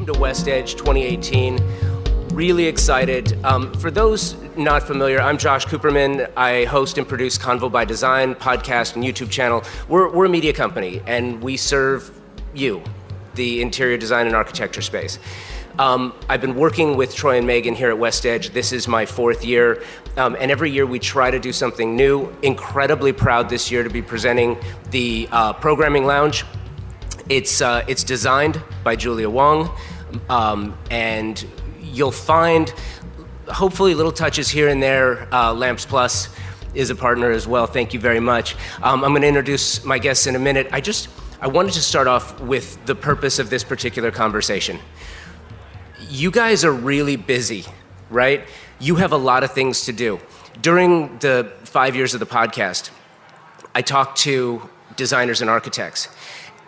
welcome to WestEdge 2018. Really excited. For those not familiar, I'm Josh Cooperman. I host and produce Convo By Design podcast and YouTube channel. We're a media company, and we serve you, the interior design and architecture space. I've been working with Troy and Megan here at WestEdge. This is my 4th year, and every year we try to do something new. Incredibly proud this year to be presenting the Programming Lounge. It's designed by Julia Wong, and you'll find hopefully little touches here and there. Lamps Plus is a partner as well. Thank you very much. I'm going to introduce my guests in a minute. I wanted to start off with the purpose of this particular conversation. You guys are really busy, right? You have a lot of things to do. During the 5 years of the podcast, I talked to designers and architects.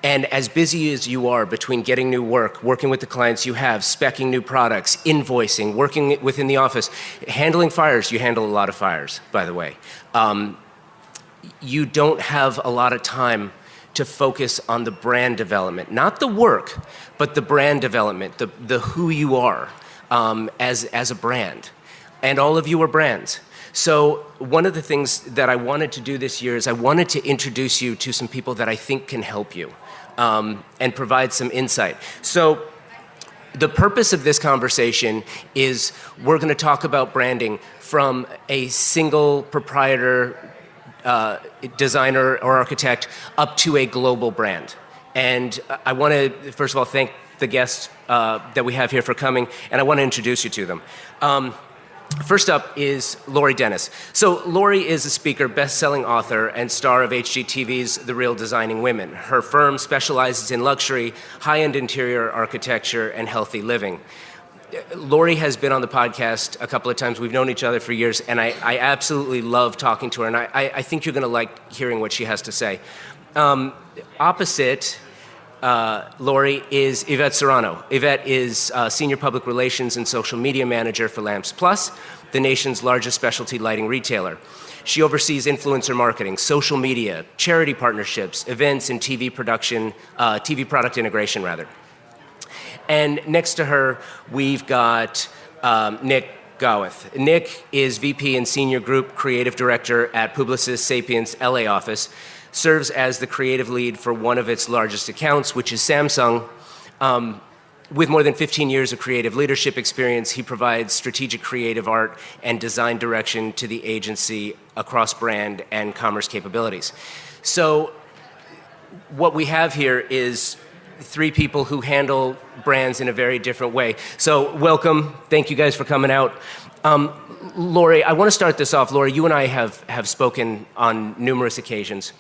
And as busy as you are between getting new work, working with the clients you have, speccing new products, invoicing, working within the office, handling fires, you handle a lot of fires, by the way. You don't have a lot of time to focus on the brand development, not the work, but the brand development, the who you are as a brand. And all of you are brands. So one of the things that I wanted to do this year is I wanted to introduce you to some people that I think can help you and provide some insight. So the purpose of this conversation is we're going to talk about branding from a single proprietor designer or architect up to a global brand. And I want to, first of all, thank the guests that we have here for coming, and I want to introduce you to them. First up is Lori Dennis. So Lori is a speaker, best-selling author, and star of HGTV's The Real Designing Women. Her firm specializes in luxury, high-end interior architecture, and healthy living. Lori has been on the podcast a couple of times. We've known each other for years, and I absolutely love talking to her, and I think you're going to like hearing what she has to say. Opposite Lori is Yvette Serrano. Yvette is Senior Public Relations and Social Media Manager for Lamps Plus, the nation's largest specialty lighting retailer. She oversees influencer marketing, social media, charity partnerships, events, and TV production, TV product integration, rather. And next to her, we've got Nick Gawith. Nick is VP and Senior Group Creative Director at Publicis Sapiens LA office, serves as the creative lead for one of its largest accounts, which is Samsung. With more than 15 years of creative leadership experience, he provides strategic creative art and design direction to the agency across brand and commerce capabilities. So what we have here is 3 people who handle brands in a very different way. So welcome, thank you guys for coming out. Lori, I want to start this off. Lori, you and I have spoken on numerous occasions,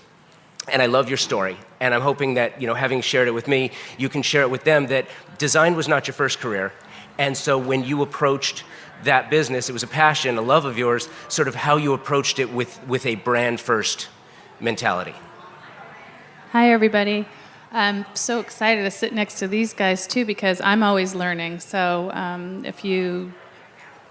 and I love your story. And I'm hoping that, having shared it with me, you can share it with them that design was not your first career. And so when you approached that business, it was a passion, a love of yours, sort of how you approached it with a brand first mentality. Hi, everybody. I'm so excited to sit next to these guys, too, because I'm always learning. So if you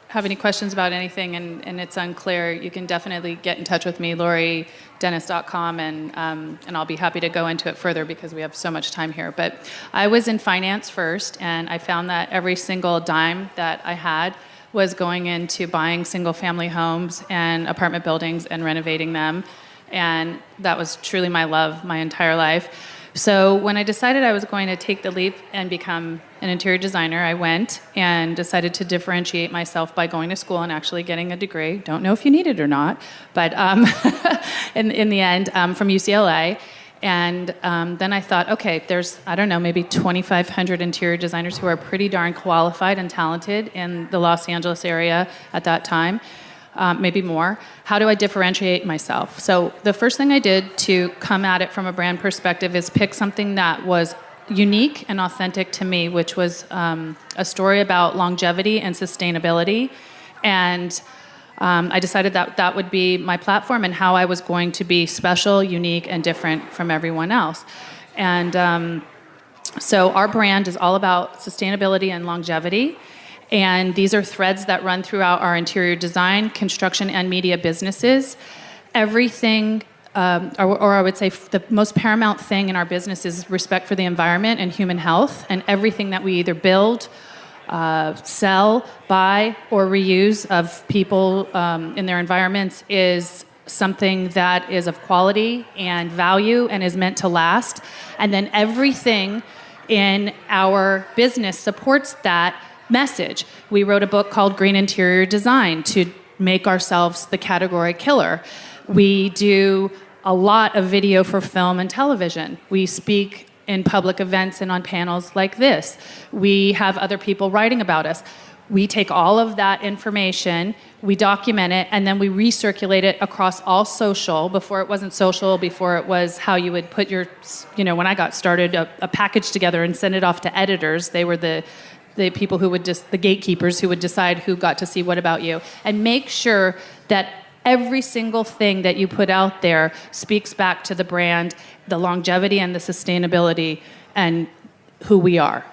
have any questions about anything and it's unclear, you can definitely get in touch with me, LoriDennis.com, and I'll be happy to go into it further because we have so much time here. But I was in finance first, and I found that every single dime that I had was going into buying single-family homes and apartment buildings and renovating them. And that was truly my love my entire life. So when I decided I was going to take the leap and become an interior designer, I went and decided to differentiate myself by going to school and actually getting a degree. Don't know if you need it or not, but in the end, from UCLA. And then I thought, okay, there's, maybe 2,500 interior designers who are pretty darn qualified and talented in the Los Angeles area at that time. Maybe more. How do I differentiate myself? So the first thing I did to come at it from a brand perspective is pick something that was unique and authentic to me, which was a story about longevity and sustainability. And I decided that would be my platform and how I was going to be special, unique, and different from everyone else. And so our brand is all about sustainability and longevity. And these are threads that run throughout our interior design, construction, and media businesses. Everything or I would say the most paramount thing in our business is respect for the environment and human health, and everything that we either build, sell, buy, or reuse of people in their environments is something that is of quality and value and is meant to last. And then everything in our business supports that message. We wrote a book called Green Interior Design to make ourselves the category killer. We do a lot of video for film and television. We speak in public events and on panels like this. We have other people writing about us. We take all of that information, we document it, and then we recirculate it across all social. Before it wasn't social, before it was how you would put your, when I got started, a package together and send it off to editors. They were the people who would the gatekeepers who would decide who got to see what about you. And make sure that every single thing that you put out there speaks back to the brand, the longevity and the sustainability, and who we are.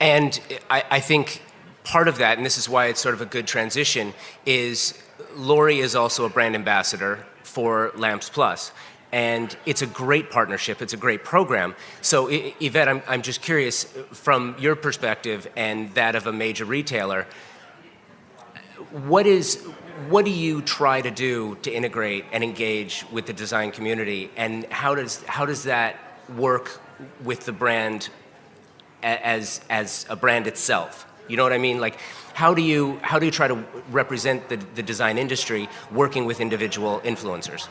And I think part of that, and this is why it's sort of a good transition, is Lori is also a brand ambassador for Lamps Plus. And it's a great partnership, it's a great program. So Yvette, I'm just curious, from your perspective and that of a major retailer, what do you try to do to integrate and engage with the design community, and how does that work with the brand as a brand itself? You know what I mean? Like, how do you try to represent the design industry working with individual influencers?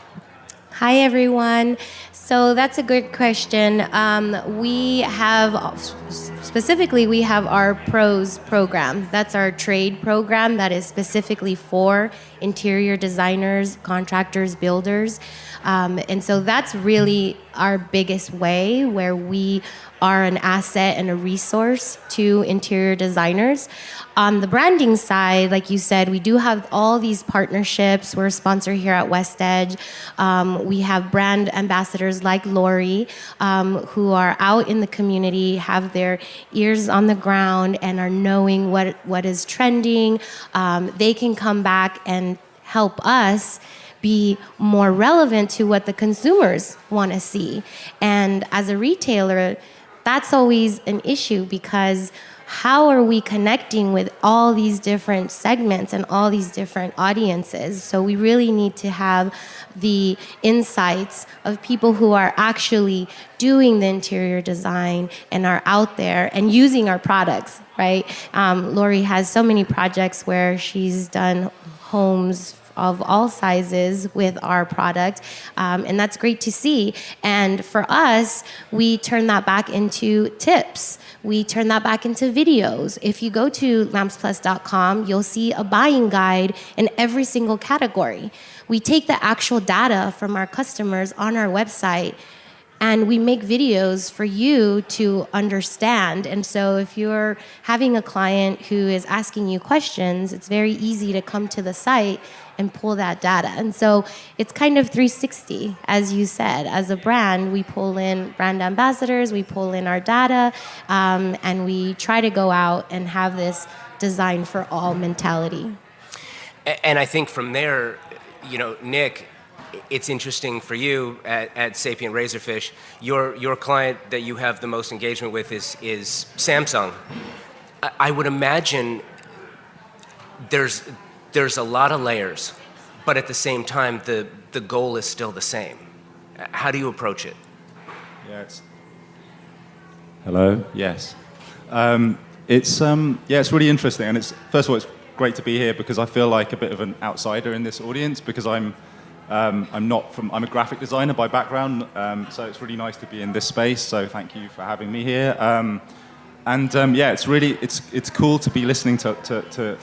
Hi, everyone. So that's a good question. We have our pros program. That's our trade program that is specifically for interior designers, contractors, builders. And so that's really our biggest way where we are an asset and a resource to interior designers. On the branding side, like you said, we do have all these partnerships. We're a sponsor here at WestEdge. We have brand ambassadors like Lori, who are out in the community, have their ears on the ground, and are knowing what is trending. They can come back and help us be more relevant to what the consumers want to see. And as a retailer, that's always an issue, because how are we connecting with all these different segments and all these different audiences? So we really need to have the insights of people who are actually doing the interior design and are out there and using our products, right? Lori has so many projects where she's done homes of all sizes with our product, and that's great to see. And for us, we turn that back into tips. We turn that back into videos. If you go to lampsplus.com, you'll see a buying guide in every single category. We take the actual data from our customers on our website, and we make videos for you to understand. And so if you're having a client who is asking you questions, it's very easy to come to the site and pull that data. And so it's kind of 360, as you said. As a brand, we pull in brand ambassadors, we pull in our data, and we try to go out and have this design for all mentality. And I think from there, Nick, it's interesting for you at Sapient Razorfish. Your client that you have the most engagement with is Samsung. I would imagine there's a lot of layers, but at the same time, the goal is still the same. How do you approach it? Yeah, Hello. Yes. It's really interesting, and first of all, it's great to be here because I feel like a bit of an outsider in this audience because I'm a graphic designer by background, so it's really nice to be in this space. So thank you for having me here. It's cool to be listening to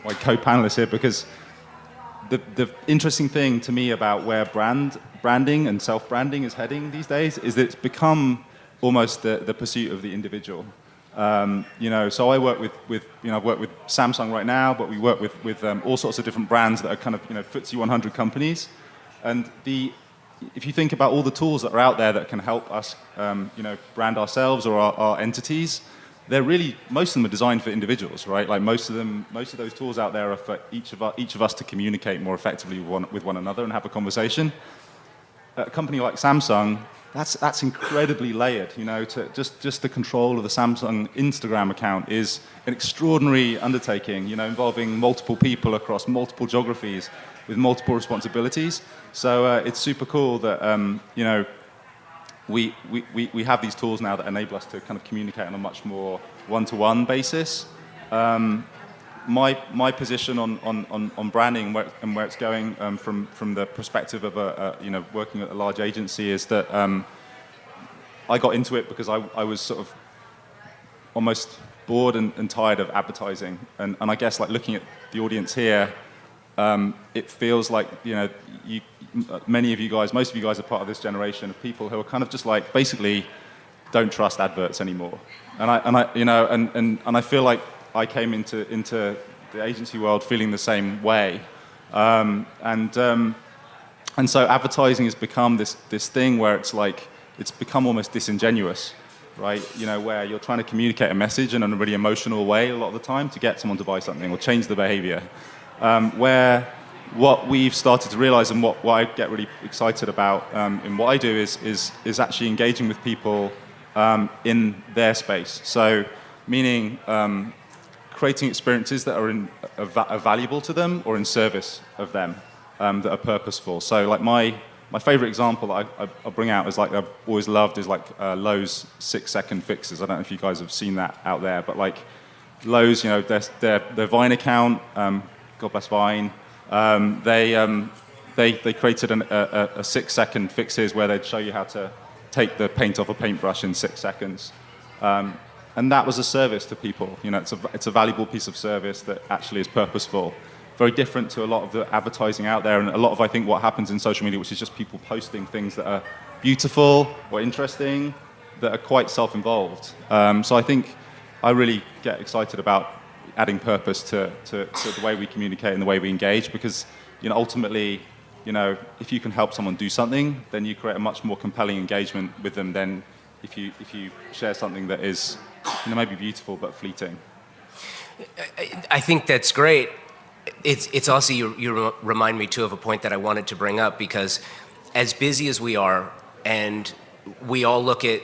my co-panelists here, because the interesting thing to me about where branding and self-branding is heading these days is that it's become almost the pursuit of the individual. So I work with I've worked with Samsung right now, but we work with all sorts of different brands that are kind of FTSE 100 companies. And if you think about all the tools that are out there that can help us brand ourselves or our entities, they're really, most of them are designed for individuals, right? Like most of those tools out there are for each of us to communicate more effectively with one another and have a conversation. At a company like Samsung, that's incredibly layered, you know, to just the control of the Samsung Instagram account is an extraordinary undertaking, you know, involving multiple people across multiple geographies with multiple responsibilities. So it's super cool that, you know, we have these tools now that enable us to kind of communicate on a much more one-to-one basis. My position on branding and where it's going from the perspective of you know, working at a large agency is that I got into it because I was sort of almost bored and tired of advertising, and I guess like looking at the audience here, it feels like, you know, many of you guys, most of you guys are part of this generation of people who are kind of just like basically don't trust adverts anymore, and I you know, and I feel like I came into the agency world feeling the same way, and so advertising has become this thing where it's like it's become almost disingenuous, right? You know, where you're trying to communicate a message in a really emotional way a lot of the time to get someone to buy something or change the behavior. Where what we've started to realize and what I get really excited about in what I do is actually engaging with people in their space. So meaning creating experiences that are valuable to them or in service of them, that are purposeful. So like my favorite example that I bring out is like I've always loved is like Lowe's 6-second fixes. I don't know if you guys have seen that out there, but like Lowe's, you know, their Vine account, God bless Vine, they created a 6-second fixes where they'd show you how to take the paint off a paintbrush in 6 seconds. And that was a service to people. You know, it's a valuable piece of service that actually is purposeful. Very different to a lot of the advertising out there, and a lot of, I think, what happens in social media, which is just people posting things that are beautiful or interesting, that are quite self-involved. So I think I really get excited about adding purpose to the way we communicate and the way we engage, because, you know, ultimately, you know, if you can help someone do something, then you create a much more compelling engagement with them than if you share something that is, you know, maybe beautiful but fleeting. I think that's great. It's also, you remind me too of a point that I wanted to bring up, because as busy as we are, and we all look at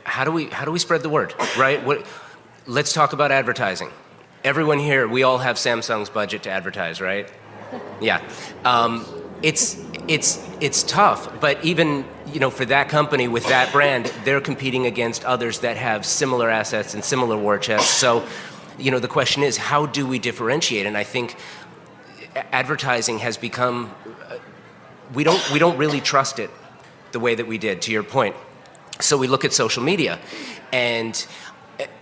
how do we spread the word, right? Let's talk about advertising. Everyone here, we all have Samsung's budget to advertise, right? Yeah. It's tough, but even, you know, for that company with that brand, they're competing against others that have similar assets and similar war chests. So, you know, the question is, how do we differentiate? And I think advertising has become, we don't really trust it the way that we did, to your point. So we look at social media, and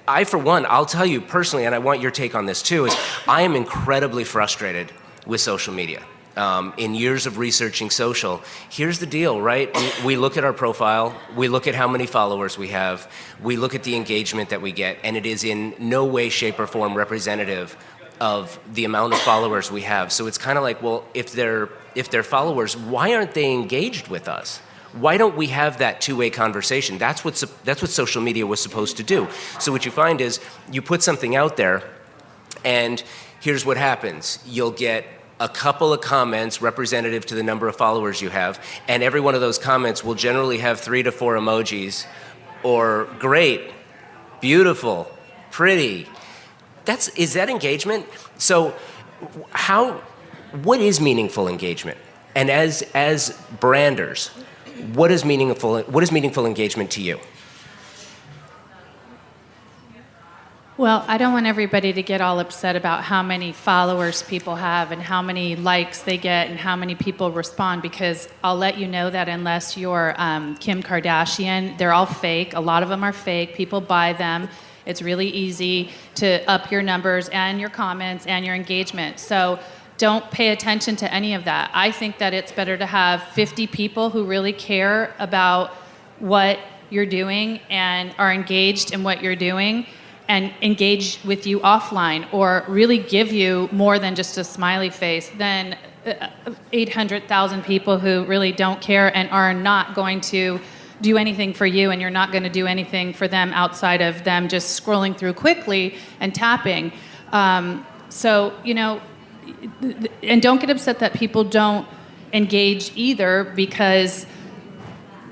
I, for one, I'll tell you personally, and I want your take on this too, is I am incredibly frustrated with social media. In years of researching social, here's the deal, right? We look at our profile, we look at how many followers we have, we look at the engagement that we get, and it is in no way, shape, or form representative of the amount of followers we have. So it's kind of like, well, if they're followers, why aren't they engaged with us? Why don't we have that two-way conversation? That's what social media was supposed to do. So what you find is you put something out there, and here's what happens. You'll get a couple of comments representative to the number of followers you have, and every one of those comments will generally have 3 to 4 emojis, or great, beautiful, pretty. Is that engagement? So what is meaningful engagement? And as branders, what is meaningful engagement to you? Well, I don't want everybody to get all upset about how many followers people have and how many likes they get and how many people respond, because I'll let you know that unless you're Kim Kardashian, they're all fake. A lot of them are fake. People buy them. It's really easy to up your numbers and your comments and your engagement. So don't pay attention to any of that. I think that it's better to have 50 people who really care about what you're doing and are engaged in what you're doing, and engage with you offline, or really give you more than just a smiley face, than 800,000 people who really don't care and are not going to do anything for you, and you're not going to do anything for them outside of them just scrolling through quickly and tapping. So, you know, and don't get upset that people don't engage either, because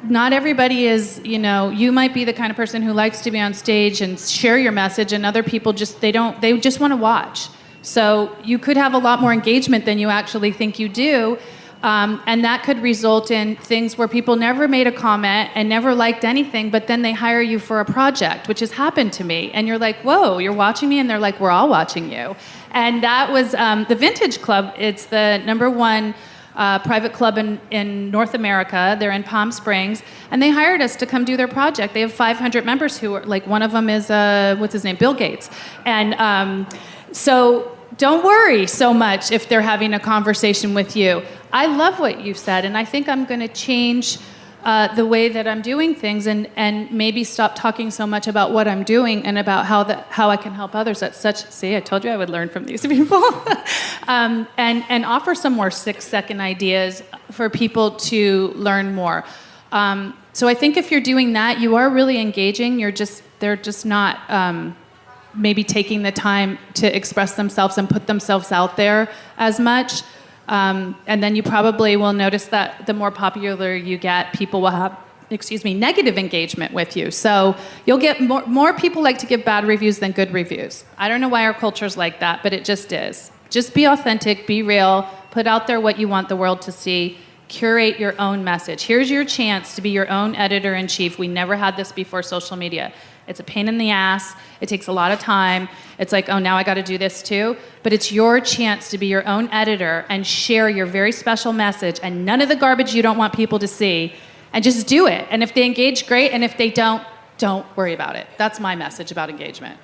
not everybody is, you know, you might be the kind of person who likes to be on stage and share your message, and other people just, they just want to watch. So you could have a lot more engagement than you actually think you do. And that could result in things where people never made a comment and never liked anything, but then they hire you for a project, which has happened to me. And you're like, whoa, you're watching me? And they're like, we're all watching you. And that was the Vintage Club. It's the #1 private club in North America. They're in Palm Springs. And they hired us to come do their project. They have 500 members who are, like, one of them is, what's his name, Bill Gates. And so don't worry so much if they're having a conversation with you. I love what you said, and I think I'm going to change the way that I'm doing things, and maybe stop talking so much about what I'm doing and about how I can help others. See, I told you I would learn from these people. And offer some more 6-second ideas for people to learn more. So I think if you're doing that, you are really engaging. They're just not maybe taking the time to express themselves and put themselves out there as much. And then you probably will notice that the more popular you get, people will have, negative engagement with you. So you'll get more people like to give bad reviews than good reviews. I don't know why our culture's like that, but it just is. Just be authentic, be real, put out there what you want the world to see, curate your own message. Here's your chance to be your own editor-in-chief. We never had this before social media. It's a pain in the ass. It takes a lot of time. It's like, oh, now I got to do this too. But it's your chance to be your own editor and share your very special message, and none of the garbage you don't want people to see, and just do it. And if they engage, great. And if they don't worry about it. That's my message about engagement.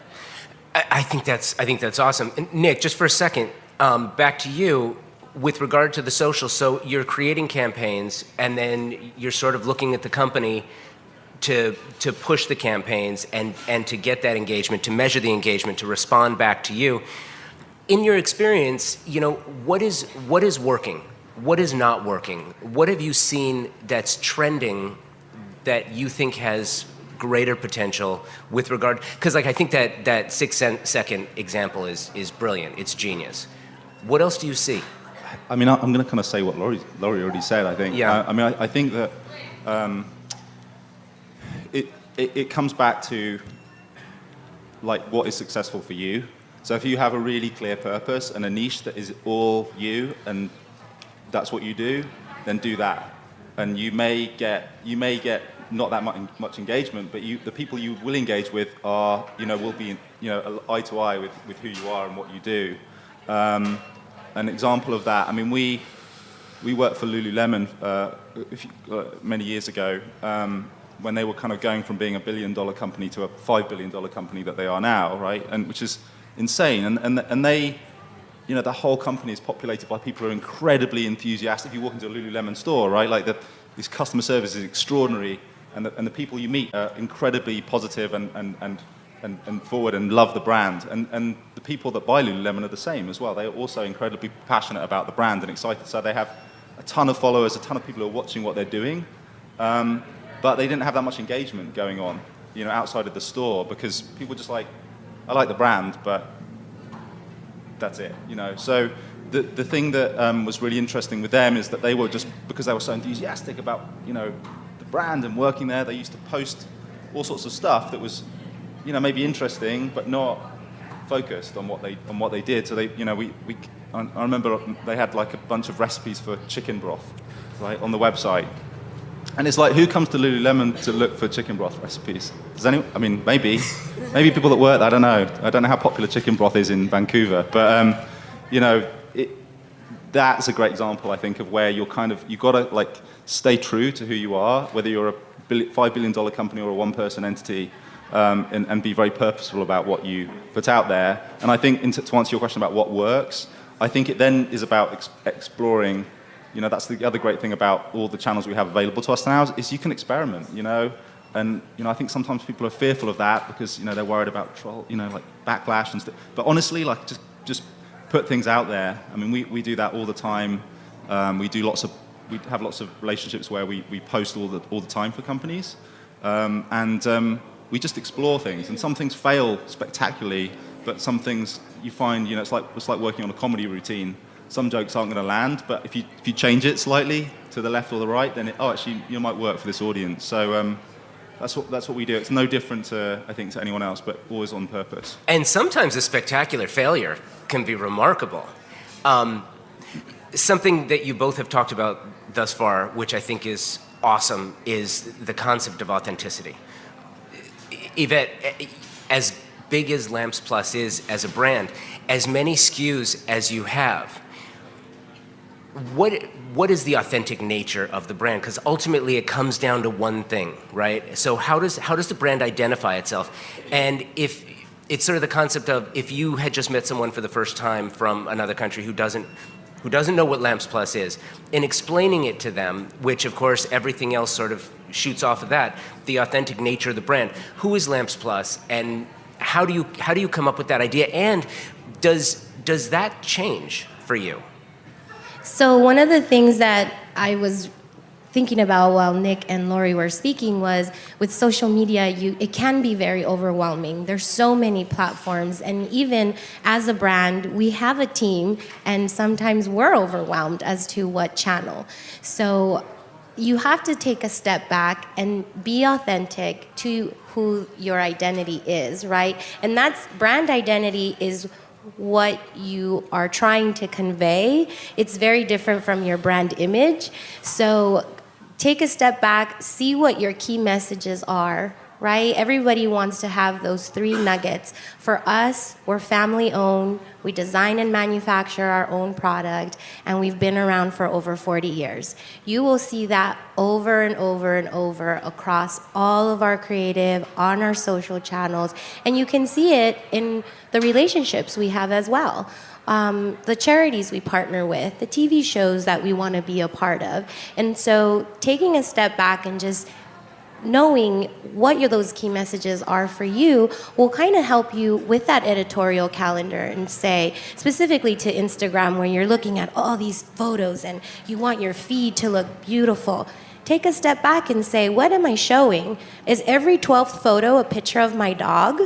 I think that's awesome. And Nick, just for a second, back to you. With regard to the social, so you're creating campaigns, and then you're sort of looking at the company to push the campaigns and to get that engagement, to measure the engagement, to respond back to you. In your experience, you know, what is working? What is not working? What have you seen that's trending that you think has greater potential with regard? Because, like, I think that 6-second example is brilliant. It's genius. What else do you see? I mean, I'm going to kind of say what Laurie already said, I think. Yeah. I think that it comes back to, like, what is successful for you. So if you have a really clear purpose and a niche that is all you, and that's what you do, then do that. And you may get not that much engagement, but the people you will engage with are, will be, eye to eye with who you are and what you do. An example of that, I mean, we worked for Lululemon many years ago, when they were kind of going from being a $1 billion company to a $5 billion company that they are now, right? And which is insane. And they, the whole company is populated by people who are incredibly enthusiastic. If you walk into a Lululemon store, right, like this customer service is extraordinary, and the people you meet are incredibly positive and forward and love the brand. And the people that buy Lululemon are the same as well. They are also incredibly passionate about the brand and excited. So they have a ton of followers, a ton of people who are watching what they're doing. But they didn't have that much engagement going on, outside of the store, because people just like, I like the brand, but that's it, So the thing that was really interesting with them is that they were just, because they were so enthusiastic about, the brand and working there, they used to post all sorts of stuff that was, maybe interesting, but not focused on what they did. So they, I remember they had like a bunch of recipes for chicken broth, right, on the website. And it's like, who comes to Lululemon to look for chicken broth recipes? Does anyone? I mean, maybe people that work there. I don't know. I don't know how popular chicken broth is in Vancouver, but that's a great example, I think, of where you've got to like stay true to who you are, whether you're a $5 billion company or a one-person entity, and be very purposeful about what you put out there. And I think, to answer your question about what works, I think it then is about exploring. That's the other great thing about all the channels we have available to us now is you can experiment, And, I think sometimes people are fearful of that because, they're worried about like backlash and stuff. But honestly, like, just put things out there. I mean, we do that all the time. We do lots of we have lots of relationships where we post all the time for companies, we just explore things, and some things fail spectacularly, but some things you find, it's like working on a comedy routine. Some jokes aren't going to land, but if you change it slightly to the left or the right, then actually you might work for this audience. So that's what we do. It's no different to anyone else, but always on purpose. And sometimes a spectacular failure can be remarkable. Something that you both have talked about thus far, which I think is awesome, is the concept of authenticity. Yvette, as big as Lamps Plus is as a brand, as many SKUs as you have, what is the authentic nature of the brand? Because ultimately it comes down to one thing, right? So how does the brand identify itself? And if it's sort of the concept of, if you had just met someone for the first time from another country who doesn't know what Lamps Plus is, in explaining it to them, which of course everything else sort of shoots off of that, the authentic nature of the brand. Who is Lamps Plus, and how do you come up with that idea? And does that change for you? So one of the things that I was thinking about while Nick and Lori were speaking was, with social media, it can be very overwhelming. There's so many platforms, and even as a brand, we have a team, and sometimes we're overwhelmed as to what channel. So you have to take a step back and be authentic to who your identity is, right? And that's, brand identity is what you are trying to convey. It's very different from your brand image. So take a step back, see what your key messages are, right? Everybody wants to have those 3 nuggets. For us, we're family owned, we design and manufacture our own product, and we've been around for over 40 years. You will see that over and over and over across all of our creative, on our social channels, and you can see it in the relationships we have as well. The charities we partner with, the TV shows that we want to be a part of. And so taking a step back and just knowing what those key messages are for you will kind of help you with that editorial calendar, and say, specifically to Instagram, where you're looking at all these photos and you want your feed to look beautiful. Take a step back and say, what am I showing? Is every 12th photo a picture of my dog?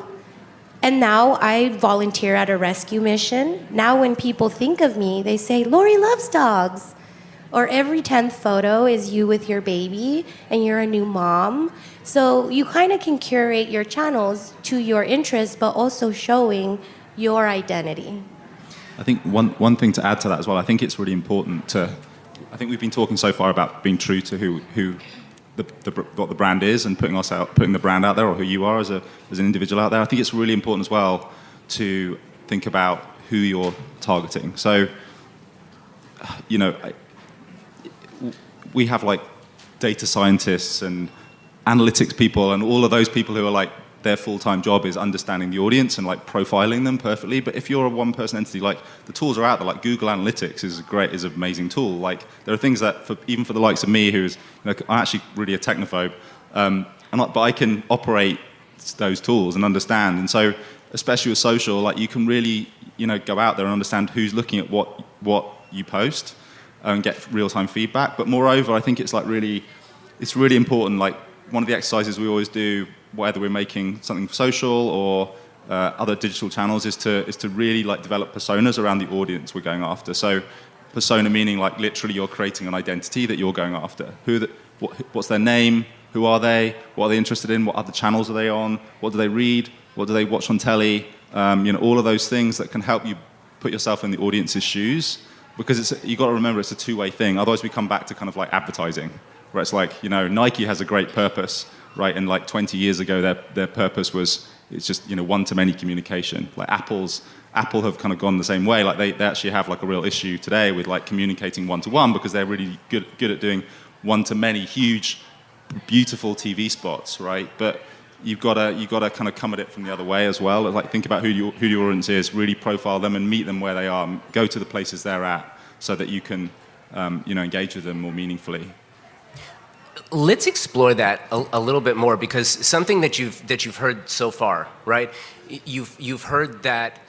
And now I volunteer at a rescue mission. Now when people think of me, they say, Lori loves dogs. Or every 10th photo is you with your baby and you're a new mom. So you kind of can curate your channels to your interests, but also showing your identity. I think one thing to add to that as well, I think it's really important I think we've been talking so far about being true to what the brand is, and putting the brand out there, or who you are as an individual out there. I think it's really important as well to think about who you're targeting. So, we have like data scientists and analytics people, and all of those people who are like, their full-time job is understanding the audience and like profiling them perfectly. But if you're a one-person entity, like, the tools are out there. Like Google Analytics is an amazing tool. Like, there are things that even for the likes of me, who's, I'm actually really a technophobe, but I can operate those tools and understand. And so, especially with social, like, you can really go out there and understand who's looking at what you post, and get real-time feedback. But moreover, I think it's really important. Like, one of the exercises we always do, whether we're making something for social or other digital channels, is to really like develop personas around the audience we're going after. So, persona meaning like literally you're creating an identity that you're going after. What's their name? Who are they? What are they interested in? What other channels are they on? What do they read? What do they watch on telly? All of those things that can help you put yourself in the audience's shoes. Because you've got to remember, it's a two-way thing. Otherwise, we come back to kind of like advertising, where it's like, Nike has a great purpose, right? And like 20 years ago, their purpose was, it's just, one-to-many communication. Like Apple have kind of gone the same way. Like they actually have like a real issue today with like communicating one-to-one, because they're really good at doing one-to-many huge, beautiful TV spots, right? But you've got to kind of come at it from the other way as well. Like, think about who your audience is, really profile them and meet them where they are, go to the places they're at, so that you can engage with them more meaningfully. Let's explore that a little bit more, because something that you've heard so far, right? You've heard that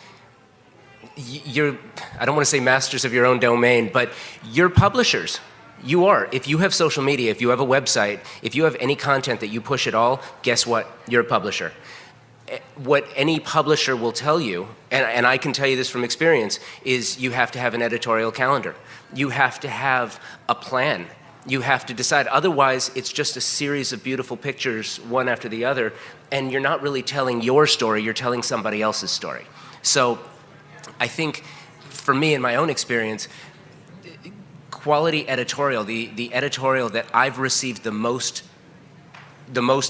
you're, I don't want to say masters of your own domain, but you're publishers, You are. If you have social media, if you have a website, if you have any content that you push at all, guess what? You're a publisher. What any publisher will tell you, and I can tell you this from experience, is you have to have an editorial calendar. You have to have a plan. You have to decide. Otherwise, it's just a series of beautiful pictures, one after the other, and you're not really telling your story, you're telling somebody else's story. So I think, for me, in my own experience, quality editorial, the editorial that I've received the most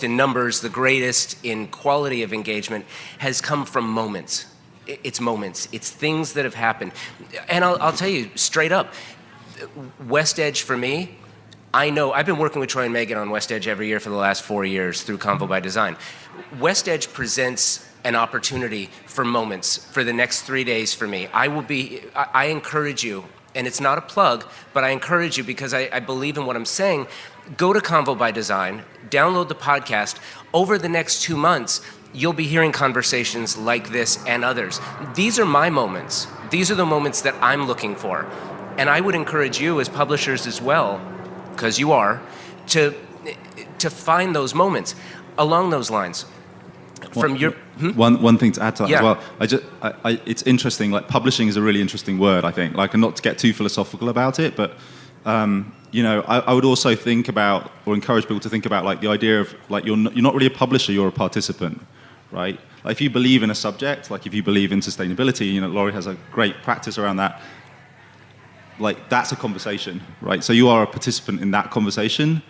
in numbers, the greatest in quality of engagement, has come from moments. It's moments. It's things that have happened. And I'll tell you straight up, WestEdge for me, I know, I've been working with Troy and Megan on WestEdge every year for the last 4 years through Convo by Design. WestEdge presents an opportunity for moments for the next 3 days for me. I encourage you, and it's not a plug, but I encourage you because I believe in what I'm saying. Go to Convo by Design, download the podcast. Over the next 2 months, you'll be hearing conversations like this and others. These are my moments. These are the moments that I'm looking for. And I would encourage you as publishers as well, because you are, to find those moments along those lines. From your one thing to add to that Yeah. as well. It's interesting. Like, publishing is a really interesting word, I think. Like, and not to get too philosophical about it, but I would also think about, or encourage people to think about, like, the idea of, like, you're not really a publisher, you're a participant, right? Like, if you believe in a subject, like if you believe in sustainability, Laurie has a great practice around that. Like, that's a conversation, right? So you are a participant in that conversation.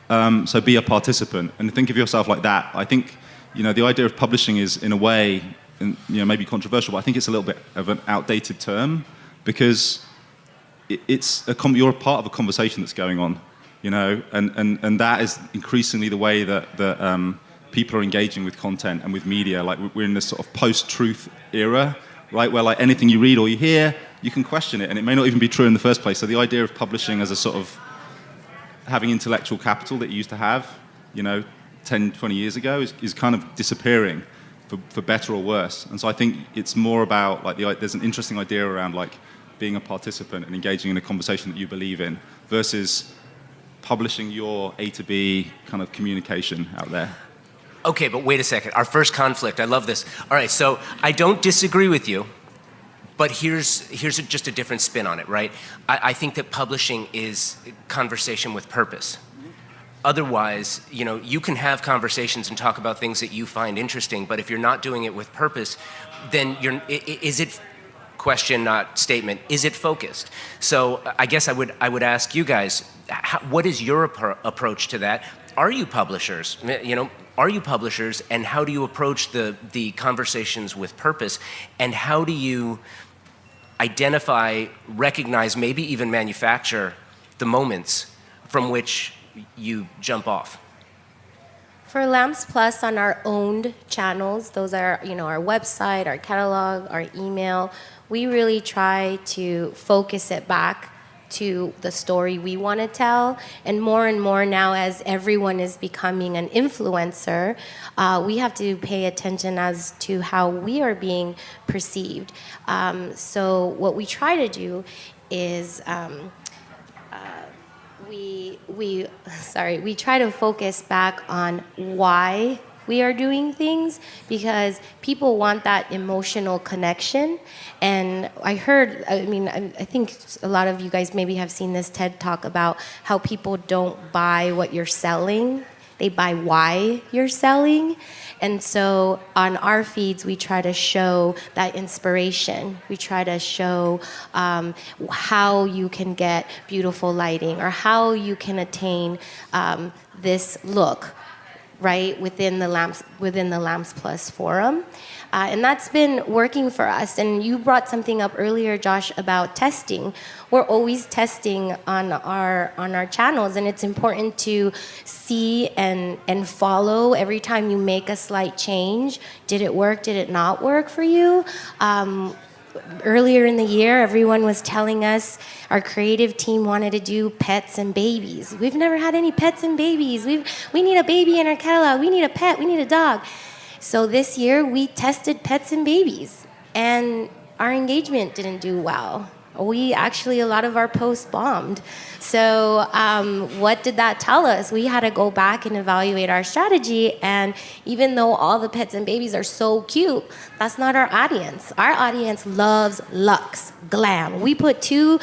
So be a participant and think of yourself like that. I think, the idea of publishing is, in a way, maybe controversial, but I think it's a little bit of an outdated term, because you're a part of a conversation that's going on, and that is increasingly the way that people are engaging with content and with media. Like, we're in this sort of post-truth era, right, where, like, anything you read or you hear, you can question it, and it may not even be true in the first place. So the idea of publishing as a sort of having intellectual capital that you used to have, 10, 20 years ago is kind of disappearing, for better or worse. And so I think it's more about, like, there's an interesting idea around, like, being a participant and engaging in a conversation that you believe in versus publishing your A to B kind of communication out there. Okay, but wait a second. Our first conflict. I love this. All right, so I don't disagree with you, but here's just a different spin on it, right? I think that publishing is conversation with purpose. Otherwise, you can have conversations and talk about things that you find interesting, but if you're not doing it with purpose, then is it, question, not statement, is it focused? So I guess I would ask you guys, what is your approach to that? Are you publishers? Are you publishers, and how do you approach the conversations with purpose, and how do you identify, recognize, maybe even manufacture the moments from which you jump off? For Lamps Plus on our owned channels, those are, our website, our catalog, our email, we really try to focus it back to the story we want to tell. And more now, as everyone is becoming an influencer, we have to pay attention as to how we are being perceived. So what we try to do is we try to focus back on why we are doing things, because people want that emotional connection. And I think a lot of you guys maybe have seen this TED Talk about how people don't buy what you're selling, they buy why you're selling. And so on our feeds, we try to show that inspiration. We try to show how you can get beautiful lighting, or how you can attain this look, right, within the Lamps Plus forum. And that's been working for us. And you brought something up earlier, Josh, about testing. We're always testing on our channels, and it's important to see and follow every time you make a slight change. Did it work? Did it not work for you? Earlier in the year, everyone was telling us our creative team wanted to do pets and babies. We've never had any pets and babies. We need a baby in our catalog. We need a pet. We need a dog. So this year, we tested pets and babies, and our engagement didn't do well. A lot of our posts bombed. So what did that tell us? We had to go back and evaluate our strategy. And even though all the pets and babies are so cute, that's not our audience. Our audience loves luxe, glam. We put 2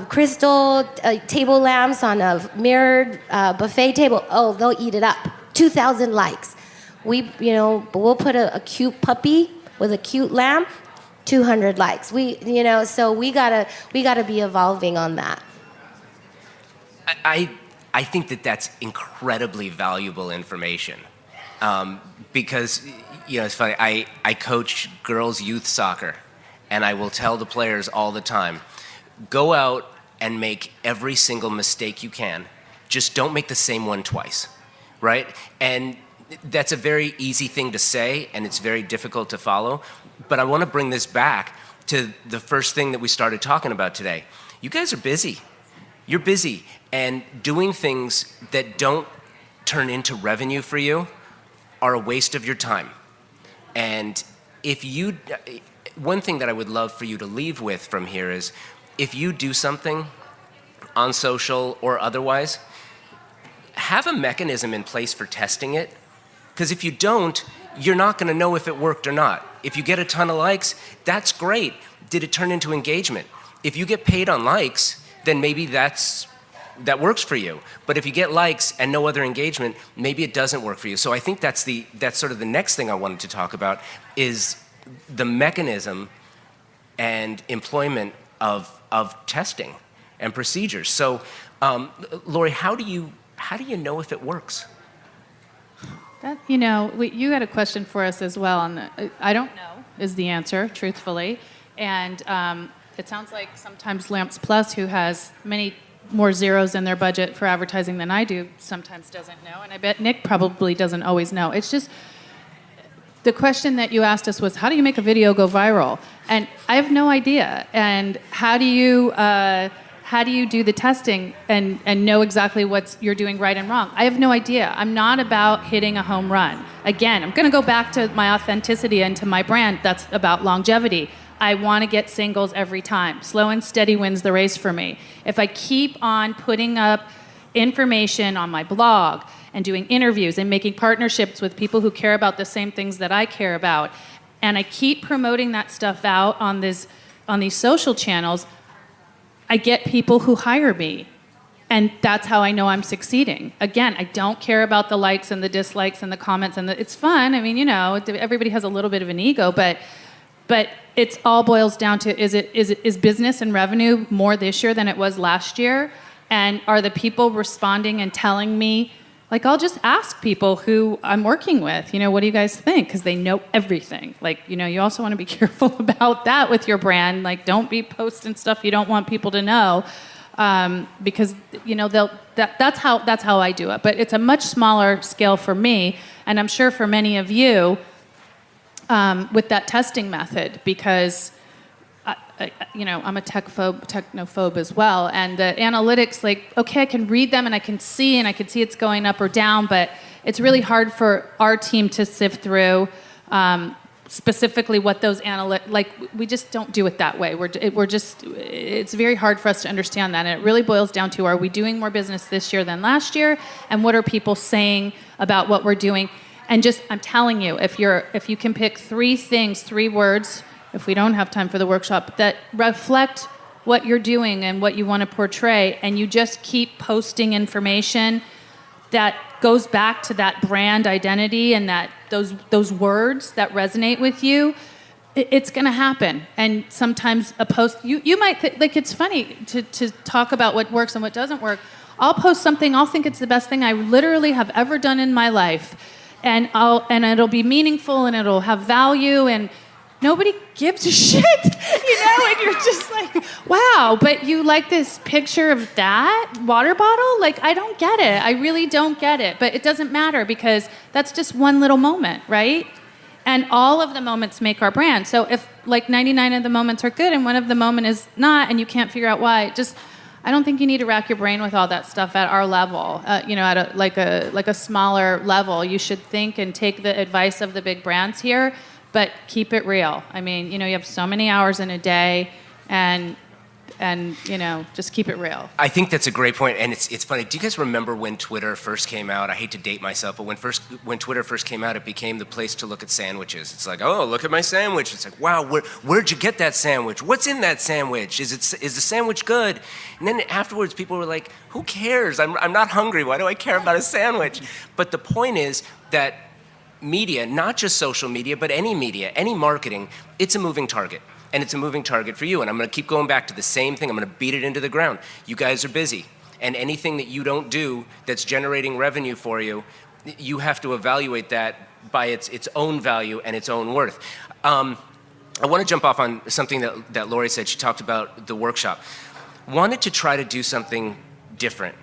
crystal table lamps on a mirrored buffet table. Oh, they'll eat it up. 2,000 likes. We'll put a cute puppy with a cute lamb. 200 likes. So we gotta be evolving on that. I think that that's incredibly valuable information, because it's funny. I coach girls' youth soccer, and I will tell the players all the time, go out and make every single mistake you can. Just don't make the same one twice, right? And that's a very easy thing to say, and it's very difficult to follow. But I want to bring this back to the first thing that we started talking about today. You guys are busy. You're busy, and doing things that don't turn into revenue for you are a waste of your time. And one thing that I would love for you to leave with from here is, if you do something on social or otherwise, have a mechanism in place for testing it. Because if you don't, you're not going to know if it worked or not. If you get a ton of likes, that's great. Did it turn into engagement? If you get paid on likes, then maybe that works for you. But if you get likes and no other engagement, maybe it doesn't work for you. So I think that's sort of the next thing I wanted to talk about, is the mechanism and employment of testing and procedures. So, Lori, how do you know if it works? You had a question for us as well. I don't know is the answer, truthfully. And it sounds like sometimes Lamps Plus, who has many more zeros in their budget for advertising than I do, sometimes doesn't know. And I bet Nick probably doesn't always know. It's just, the question that you asked us was, how do you make a video go viral? And I have no idea. And how do you do the testing and know exactly what you're doing right and wrong? I have no idea. I'm not about hitting a home run. Again, I'm going to go back to my authenticity and to my brand. That's about longevity. I want to get singles every time. Slow and steady wins the race for me. If I keep on putting up information on my blog and doing interviews and making partnerships with people who care about the same things that I care about, and I keep promoting that stuff out on these social channels, I get people who hire me. And that's how I know I'm succeeding. Again, I don't care about the likes and the dislikes and the comments, and it's fun. I mean, everybody has a little bit of an ego, but it all boils down to, is business and revenue more this year than it was last year? And are the people responding and telling me? Like, I'll just ask people who I'm working with, what do you guys think? Because they know everything. Like, you also want to be careful about that with your brand. Like, don't be posting stuff you don't want people to know, because that's how I do it. But it's a much smaller scale for me, and I'm sure for many of you, with that testing method, because I'm a technophobe as well, and the analytics, okay, I can read them and I can see it's going up or down, but it's really hard for our team to sift through specifically what those we just don't do it that way. It's very hard for us to understand that, and it really boils down to, are we doing more business this year than last year, and what are people saying about what we're doing? And I'm telling you, if you can pick 3 words, if we don't have time for the workshop, that reflect what you're doing and what you want to portray, and you just keep posting information that goes back to that brand identity and that those words that resonate with you, it's going to happen. And sometimes a post, you might it's funny to talk about what works and what doesn't work. I'll post something, I'll think it's the best thing I literally have ever done in my life, and it'll be meaningful and it'll have value, and nobody gives a shit, and you're just like, wow, but you like this picture of that water bottle? I don't get it. I really don't get it. But it doesn't matter, because that's just one little moment, right? And all of the moments make our brand. So if 99 of the moments are good and one of the moment is not, and you can't figure out why, I don't think you need to rack your brain with all that stuff at our level. At a smaller level, you should think and take the advice of the big brands here, but keep it real. I mean, you have so many hours in a day, and and just keep it real. I think that's a great point, and it's funny. Do you guys remember when Twitter first came out? I hate to date myself, but when Twitter first came out, it became the place to look at sandwiches. It's like, oh, look at my sandwich. It's like, wow, where'd you get that sandwich? What's in that sandwich? Is the sandwich good? And then afterwards, people were like, who cares? I'm not hungry. Why do I care about a sandwich? But the point is that media, not just social media, but any media, any marketing, it's a moving target. And it's a moving target for you. And I'm going to keep going back to the same thing. I'm going to beat it into the ground. You guys are busy. And anything that you don't do that's generating revenue for you, you have to evaluate that by its own value and its own worth. I want to jump off on something that Lori said. She talked about the workshop. Wanted to try to do something different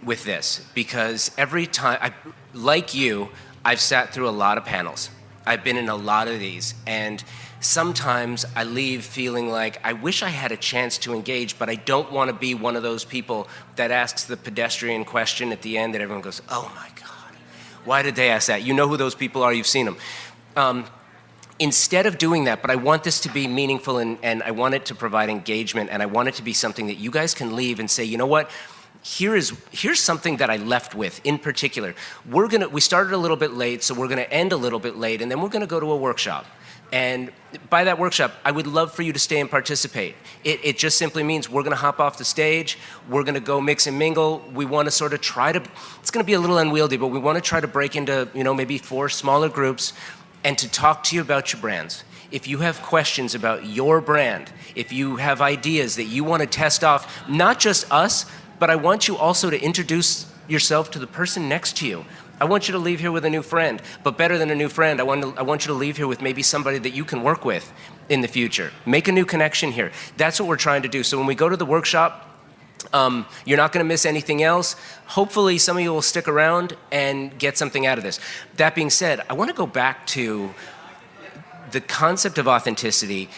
with this because every time, like you, I've sat through a lot of panels. I've been in a lot of these, and sometimes I leave feeling like I wish I had a chance to engage, but I don't want to be one of those people that asks the pedestrian question at the end that everyone goes, oh my God, why did they ask that? You know who those people are, you've seen them. Instead of doing that, but I want this to be meaningful and I want it to provide engagement and I want it to be something that you guys can leave and say, you know what? Here's something that I left with in particular. We started a little bit late, so we're gonna end a little bit late, and then we're gonna go to a workshop. And by that workshop, I would love for you to stay and participate. It just simply means we're gonna hop off the stage, we're gonna go mix and mingle. We wanna sort of it's gonna be a little unwieldy, but we wanna try to break into, maybe 4 smaller groups and to talk to you about your brands. If you have questions about your brand, if you have ideas that you wanna test off, not just us, but I want you also to introduce yourself to the person next to you. I want you to leave here with a new friend, but better than a new friend, I want you to leave here with maybe somebody that you can work with in the future. Make a new connection here. That's what we're trying to do. So when we go to the workshop, you're not gonna miss anything else. Hopefully some of you will stick around and get something out of this. That being said, I wanna go back to the concept of authenticity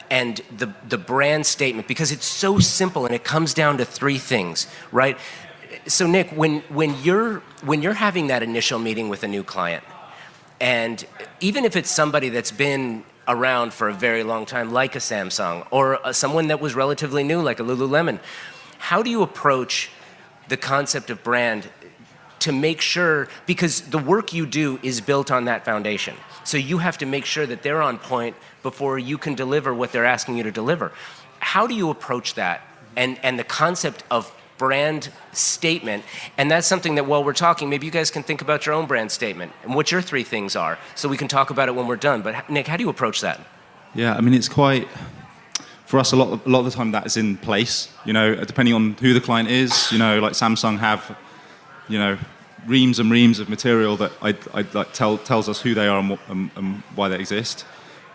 and the brand statement, because it's so simple and it comes down to 3 things, right? So Nick, when you're having that initial meeting with a new client, and even if it's somebody that's been around for a very long time, like a Samsung, or someone that was relatively new, like a Lululemon, how do you approach the concept of brand to make sure, because the work you do is built on that foundation. So you have to make sure that they're on point before you can deliver what they're asking you to deliver. How do you approach that? And the concept of brand statement, and that's something that while we're talking, maybe you guys can think about your own brand statement and what your 3 things are, so we can talk about it when we're done. But Nick, how do you approach that? Yeah, I mean, it's quite, for us, a lot of the time that is in place, depending on who the client is, like Samsung have, reams and reams of material that tells us who they are and why they exist.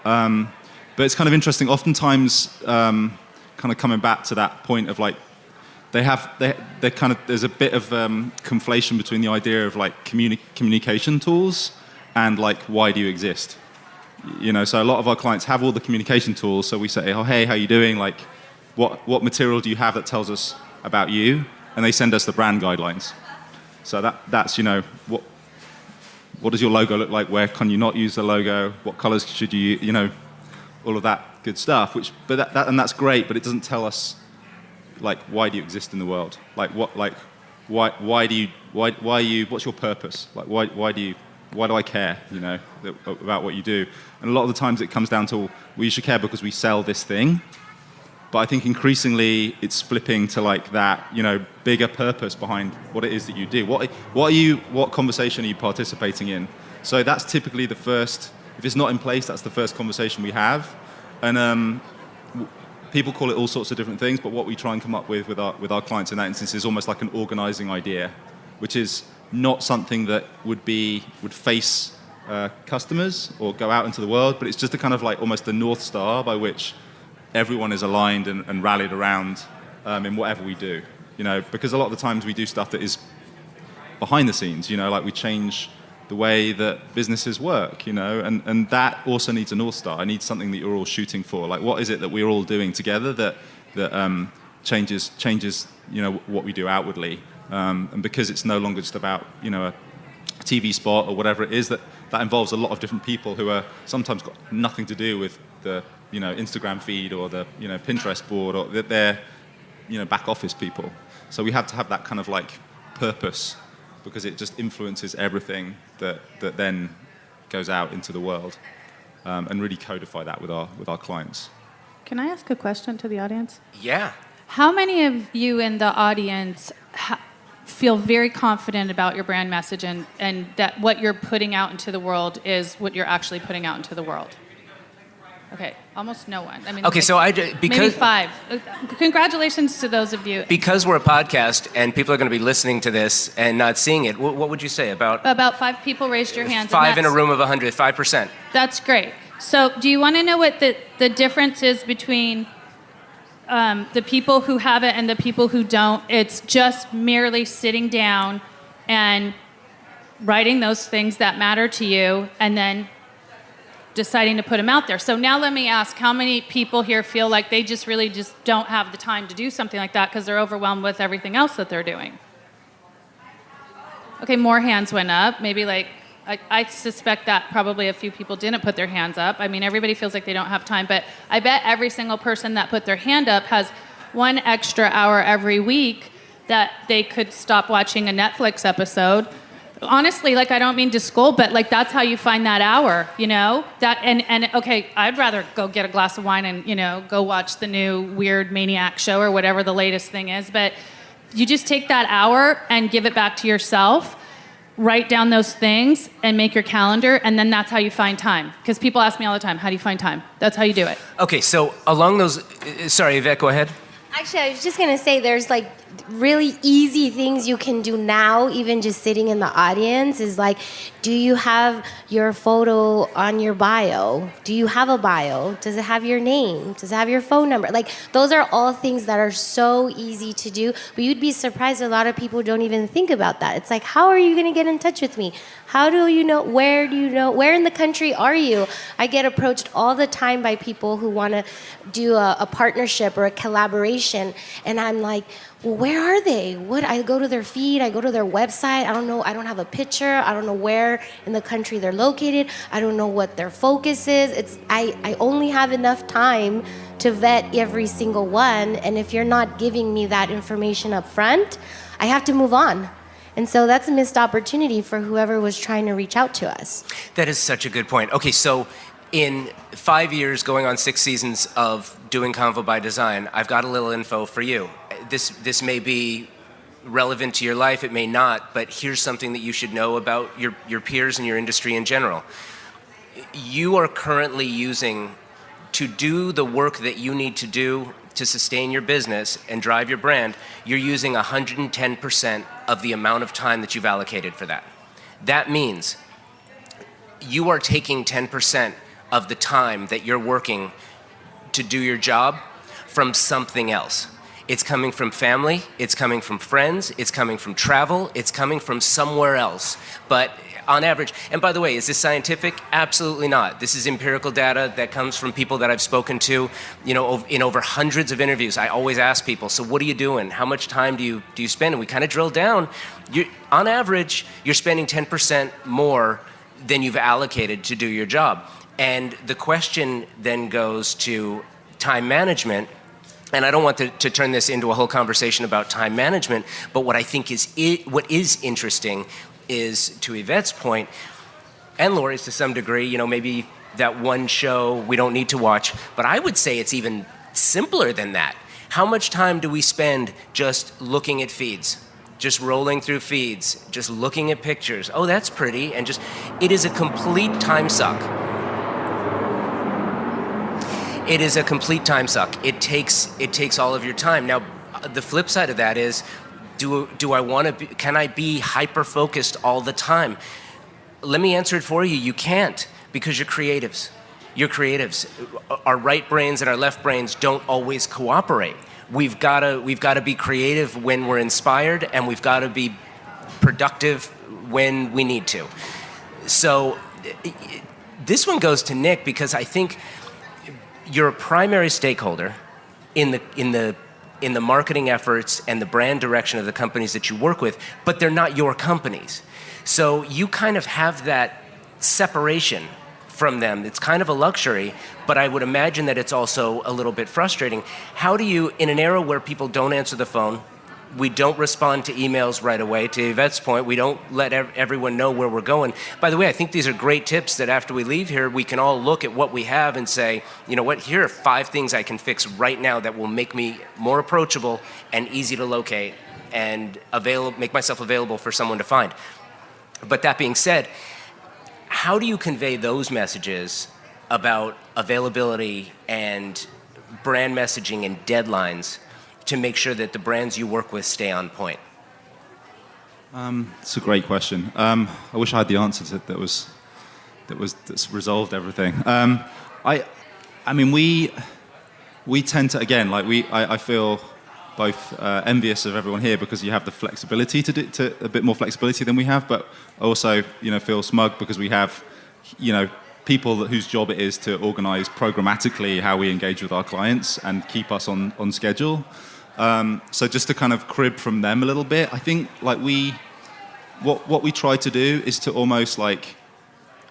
But it's kind of interesting. Oftentimes, kind of coming back to that point of like, there's a bit of conflation between the idea of like communication tools and like why do you exist? So a lot of our clients have all the communication tools. So we say, oh hey, how you doing? Like, what material do you have that tells us about you? And they send us the brand guidelines. So that's what does your logo look like? Where can you not use the logo? What colors should you all of that good stuff. But that's great, but it doesn't tell us like why do you exist in the world? Like why do you what's your purpose? Like why do I care? About what you do? And a lot of the times it comes down to we should care because we sell this thing. But I think increasingly it's flipping to like that, bigger purpose behind what it is that you do. What conversation are you participating in? So that's typically the first, if it's not in place, that's the first conversation we have. And people call it all sorts of different things, but what we try and come up with our clients in that instance is almost like an organizing idea, which is not something that would face customers or go out into the world, but it's just a kind of like almost the North Star by which everyone is aligned and rallied around in whatever we do, because a lot of the times we do stuff that is behind the scenes, like we change the way that businesses work, and that also needs a North Star. It needs something that you're all shooting for. Like, what is it that we're all doing together that changes what we do outwardly, and because it's no longer just about a TV spot or whatever it is, that involves a lot of different people who are sometimes got nothing to do with the Instagram feed or the Pinterest board, or that back office people. So we have to have that kind of like purpose, because it just influences everything that then goes out into the world, and really codify that with our clients. Can I ask a question to the audience? Yeah. How many of you in the audience feel very confident about your brand message and that what you're putting out into the world is what you're actually putting out into the world? Okay, almost no one. I mean, Okay, like, so because maybe 5. Congratulations to those of you. because we're a podcast and people are going to be listening to this and not seeing it, what would you say about About 5 people raised your hands. and 5 in a that's- room of 100, 5%? That's great. So do you want to know what the difference is between the people who have it and the people who don't? It's just merely sitting down and writing those things that matter to you and then deciding to put them out there. So now let me ask, how many people here feel like they just really just don't have the time to do something like that because they're overwhelmed with everything else that they're doing? Okay, more hands went up. Maybe like, I suspect that probably a few people didn't put their hands up. I mean, everybody feels like they don't have time, but I bet every single person that put their hand up has 1 extra hour every week that they could stop watching a Netflix episode. Honestly, like, I don't mean to scold, but like, that's how you find that hour, that, and okay, I'd rather go get a glass of wine and, go watch the new weird Maniac show or whatever the latest thing is. But you just take that hour and give it back to yourself, write down those things and make your calendar. And then that's how you find time. Because people ask me all the time, how do you find time? That's how you do it. Okay, so along those, sorry, Yvette, go ahead. Actually, I was just going to say there's like really easy things you can do now, even just sitting in the audience, is like, do you have your photo on your bio? Do you have a bio? Does it have your name? Does it have your phone number? Like, those are all things that are so easy to do, but you'd be surprised a lot of people don't even think about that. It's like, how are you going to get in touch with me? How do you know? Where in the country are you? I get approached all the time by people who want to do a partnership or a collaboration, and I'm like, well, where are they? I go to their feed, I go to their website, I don't know, I don't have a picture, I don't know where in the country they're located, I don't know what their focus is. I only have enough time to vet every single one, and if you're not giving me that information up front, I have to move on. And so that's a missed opportunity for whoever was trying to reach out to us. That is such a good point. Okay, so in 5 years, going on 6 seasons of doing Convo by Design, I've got a little info for you. This may be relevant to your life, it may not, but here's something that you should know about your peers and your industry in general. You are currently using, to do the work that you need to do to sustain your business and drive your brand, you're using 110% of the amount of time that you've allocated for that. That means you are taking 10% of the time that you're working to do your job from something else. It's coming from family, it's coming from friends, it's coming from travel, it's coming from somewhere else. But on average, and by the way, is this scientific? Absolutely not. This is empirical data that comes from people that I've spoken to, in over hundreds of interviews. I always ask people, so what are you doing? How much time do you spend? And we kind of drill down. On average, you're spending 10% more than you've allocated to do your job. And the question then goes to time management. And I don't want to turn this into a whole conversation about time management, but what I think what is interesting is, to Yvette's point, and Lori's to some degree, maybe that one show we don't need to watch, but I would say it's even simpler than that. How much time do we spend just looking at feeds? Just rolling through feeds, just looking at pictures. Oh, that's pretty, and it is a complete time suck. It is a complete time suck. It takes all of your time. Now, the flip side of that is, can I be hyper-focused all the time? Let me answer it for you. You can't, because you're creatives. You're creatives. Our right brains and our left brains don't always cooperate. We've got to be creative when we're inspired, and we've got to be productive when we need to. So this one goes to Nick, because I think you're a primary stakeholder in the marketing efforts and the brand direction of the companies that you work with, but they're not your companies. So you kind of have that separation from them. It's kind of a luxury, but I would imagine that it's also a little bit frustrating. How do you, in an era where people don't answer the phone, we don't respond to emails right away, to Yvette's point, we don't let everyone know where we're going. By the way, I think these are great tips that after we leave here, we can all look at what we have and say, you know what, here are 5 things I can fix right now that will make me more approachable and easy to locate and make myself available for someone to find. But that being said, how do you convey those messages about availability and brand messaging and deadlines to make sure that the brands you work with stay on point? It's a great question. I wish I had the answer to it that's resolved everything. I mean, we tend to, again, like I feel both envious of everyone here because you have the flexibility to a bit more flexibility than we have, but also, you know, feel smug because we have, you know, people whose job it is to organize programmatically how we engage with our clients and keep us on schedule. So just to kind of crib from them a little bit, I think like what we try to do is to almost like,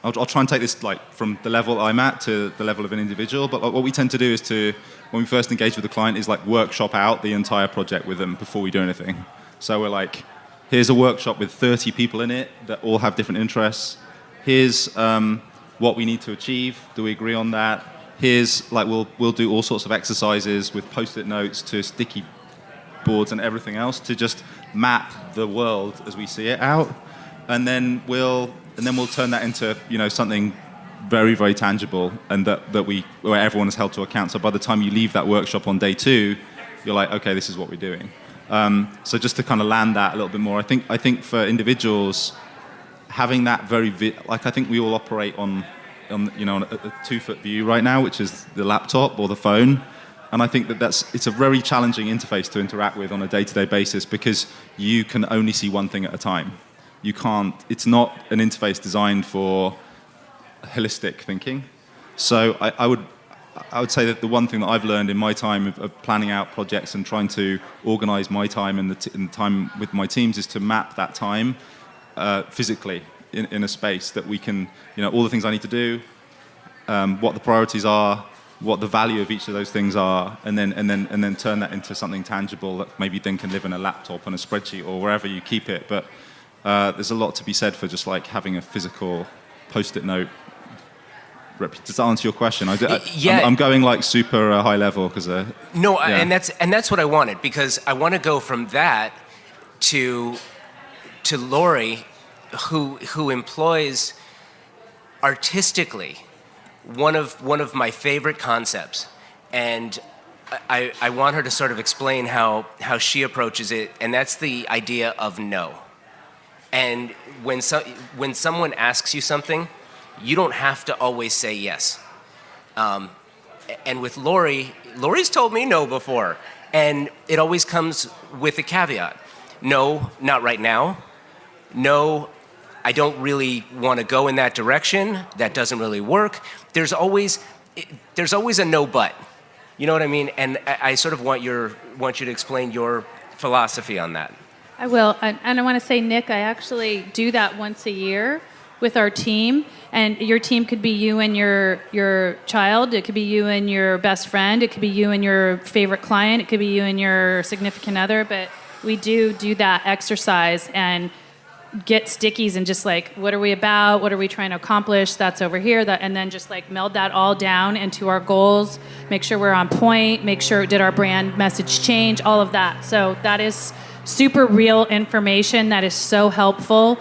I'll try and take this like from the level I'm at to the level of an individual, but what we tend to do is to, when we first engage with the client, is like workshop out the entire project with them before we do anything. So we're like, here's a workshop with 30 people in it that all have different interests. Here's what we need to achieve. Do we agree on that? Here's like, we'll do all sorts of exercises with post-it notes to sticky boards and everything else to just map the world as we see it out, and then we'll turn that into, you know, something very, very tangible, and where everyone is held to account. So by the time you leave that workshop on day 2, you're like, okay, this is what we're doing. So just to kind of land that a little bit more, I think for individuals, having that very like I think we all operate on you know, on a 2-foot view right now, which is the laptop or the phone. And I think it's a very challenging interface to interact with on a day-to-day basis because you can only see one thing at a time. You can't, it's not an interface designed for holistic thinking. So I would say that the one thing that I've learned in my time of planning out projects and trying to organize my time and the time with my teams is to map that time physically in a space that we can, you know, all the things I need to do, what the priorities are, what the value of each of those things are, and then turn that into something tangible that maybe then can live in a laptop on a spreadsheet or wherever you keep it. But there's a lot to be said for just like having a physical post-it note. Does that answer your question? I'm going like super high level because no, yeah. and that's what I wanted, because I want to go from that to Lori, who employs artistically one of my favorite concepts, and I want her to sort of explain how she approaches it, and that's the idea of no. And when someone asks you something, you don't have to always say yes. And with Lori's told me no before, and it always comes with a caveat. No, not right now. No, I don't really want to go in that direction. That doesn't really work. There's always a no but. You know what I mean? And I sort of want you to explain your philosophy on that. I will, and I want to say, Nick, I actually do that once a year with our team, and your team could be you and your child, it could be you and your best friend, it could be you and your favorite client, it could be you and your significant other, but we do that exercise and get stickies and just like, what are we about, what are we trying to accomplish, that's over here, and then just like meld that all down into our goals, make sure we're on point, make sure, did our brand message change, all of that. So that is super real information that is so helpful.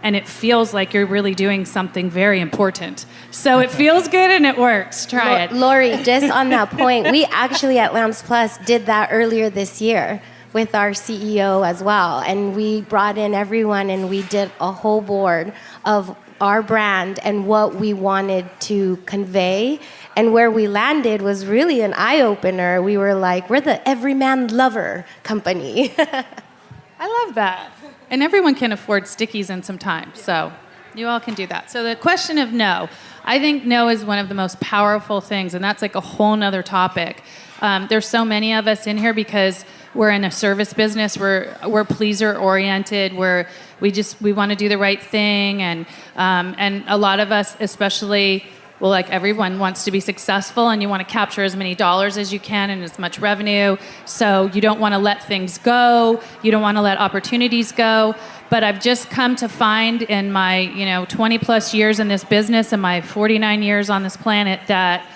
And it feels like you're really doing something very important. So it feels good and it works. Try it. Lori, just on that point, we actually at Lamps Plus did that earlier this year with our CEO as well. And we brought in everyone and we did a whole board of our brand and what we wanted to convey. And where we landed was really an eye-opener. We were like, we're the everyman lover company. I love that. And everyone can afford stickies and some time, so you all can do that. So the question of no, I think no is one of the most powerful things, and that's like a whole nother topic. There's so many of us in here because we're in a service business. We're pleaser oriented. We want to do the right thing, and a lot of us, especially. Well, like everyone wants to be successful and you want to capture as many dollars as you can and as much revenue. So you don't want to let things go. You don't want to let opportunities go. But I've just come to find in my 20 plus years in this business and my 49 years on this planet that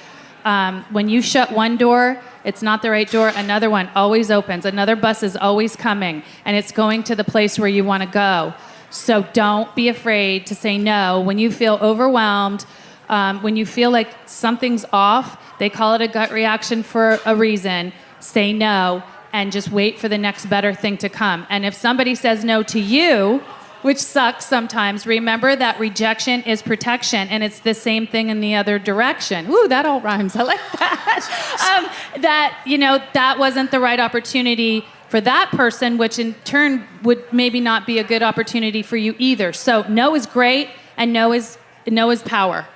when you shut one door, it's not the right door. Another one always opens. Another bus is always coming, and it's going to the place where you want to go. So don't be afraid to say no when you feel overwhelmed. When you feel like something's off, they call it a gut reaction for a reason. Say no and just wait for the next better thing to come. And if somebody says no to you, which sucks sometimes, remember that rejection is protection, and it's the same thing in the other direction. Ooh, that all rhymes. I like that. That wasn't the right opportunity for that person, which in turn would maybe not be a good opportunity for you either. So no is great, and no is power.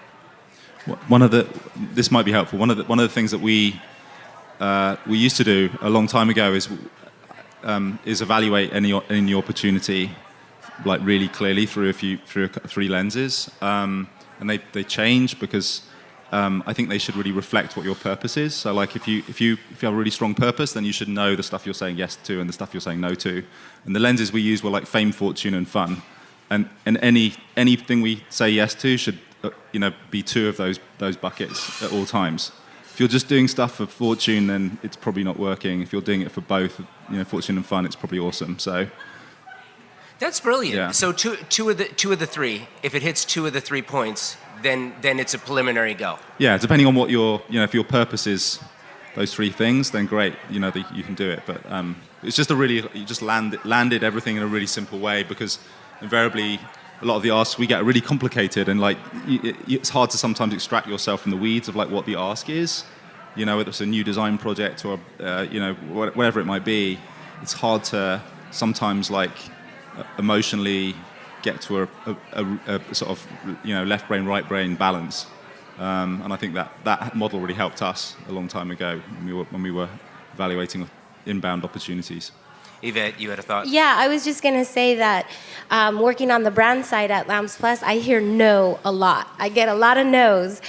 This might be helpful. One of the things that we used to do a long time ago is evaluate any opportunity like really clearly through three lenses, and they change because I think they should really reflect what your purpose is. So like if you have a really strong purpose, then you should know the stuff you're saying yes to and the stuff you're saying no to. And the lenses we use were like fame, fortune, and fun. And anything we say yes to should be two of those buckets at all times. If you're just doing stuff for fortune, then it's probably not working. If you're doing it for both, fortune and fun, it's probably awesome. So that's brilliant. Yeah. So two of the three, if it hits 2 of the 3 points, then it's a preliminary go. Yeah, depending on what if your purpose is those 3 things, then great, you can do it. But it's just you just landed everything in a really simple way, because invariably a lot of the asks we get are really complicated, and like it's hard to sometimes extract yourself from the weeds of like what the ask is, whether it's a new design project or whatever it might be. It's hard to sometimes like emotionally get to a sort of left brain right brain balance, and I think that model really helped us a long time ago when we were evaluating inbound opportunities. Yvette, you had a thought? Yeah, I was just going to say that working on the brand side at Lamps Plus, I hear no a lot. I get a lot of no's.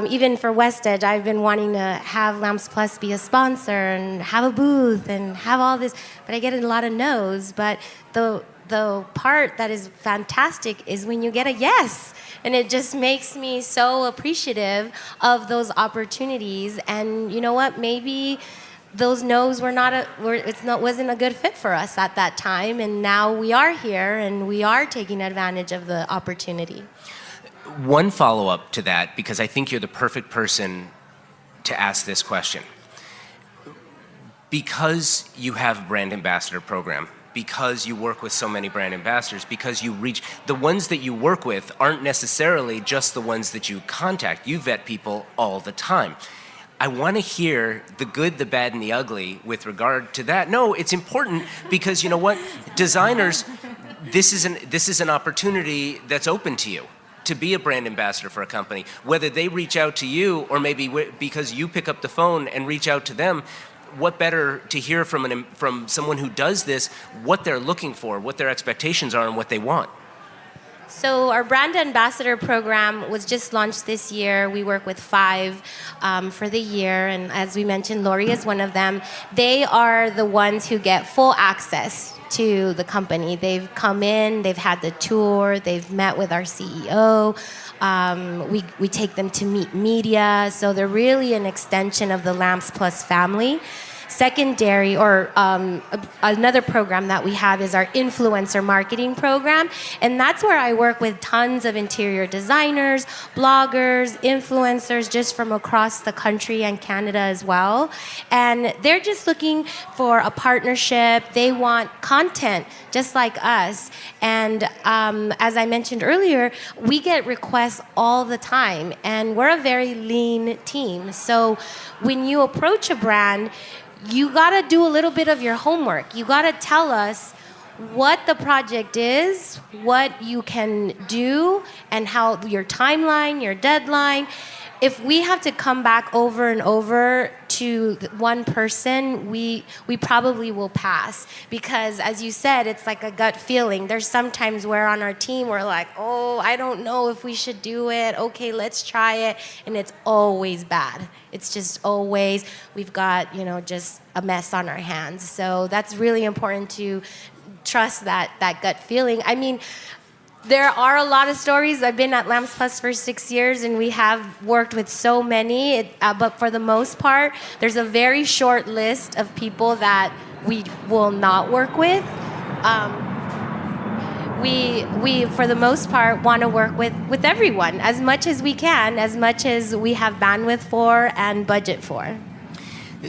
Even for WestEdge, I've been wanting to have Lamps Plus be a sponsor and have a booth and have all this, but I get a lot of no's. But the part that is fantastic is when you get a yes. And it just makes me so appreciative of those opportunities. And you know what? Maybe those no's wasn't a good fit for us at that time, and now we are here and we are taking advantage of the opportunity. One follow-up to that, because I think you're the perfect person to ask this question. Because you have a brand ambassador program, because you work with so many brand ambassadors, because you reach, the ones that you work with aren't necessarily just the ones that you contact. You vet people all the time. I want to hear the good, the bad, and the ugly with regard to that. No, it's important because you know what? Designers, this is an opportunity that's open to you to be a brand ambassador for a company. Whether they reach out to you or maybe because you pick up the phone and reach out to them, what better to hear from someone who does this, what they're looking for, what their expectations are, and what they want. So our brand ambassador program was just launched this year. We work with 5 for the year, and as we mentioned, Lori is one of them. They are the ones who get full access to the company. They've come in, they've had the tour, they've met with our CEO. We take them to meet media, so they're really an extension of the Lamps Plus family. Secondary, or another program that we have is our influencer marketing program, and that's where I work with tons of interior designers, bloggers, influencers just from across the country and Canada as well, and they're just looking for a partnership. They want content just like us, and as I mentioned earlier, we get requests all the time, and we're a very lean team. So when you approach a brand, you gotta do a little bit of your homework. You gotta tell us what the project is, what you can do, and how your timeline, your deadline. if we have to come back over and over to one person, we probably will pass, because as you said, it's like a gut feeling. There's sometimes where on our team we're like, oh, I don't know if we should do it. Okay, let's try it. And it's always bad. It's just always, we've got, just a mess on our hands. So that's really important to trust that gut feeling. I mean, there are a lot of stories. I've been at Lamps Plus for 6 years, and we have worked with so many. But for the most part, there's a very short list of people that we will not work with. We for the most part, want to work with everyone as much as we can, as much as we have bandwidth for and budget for.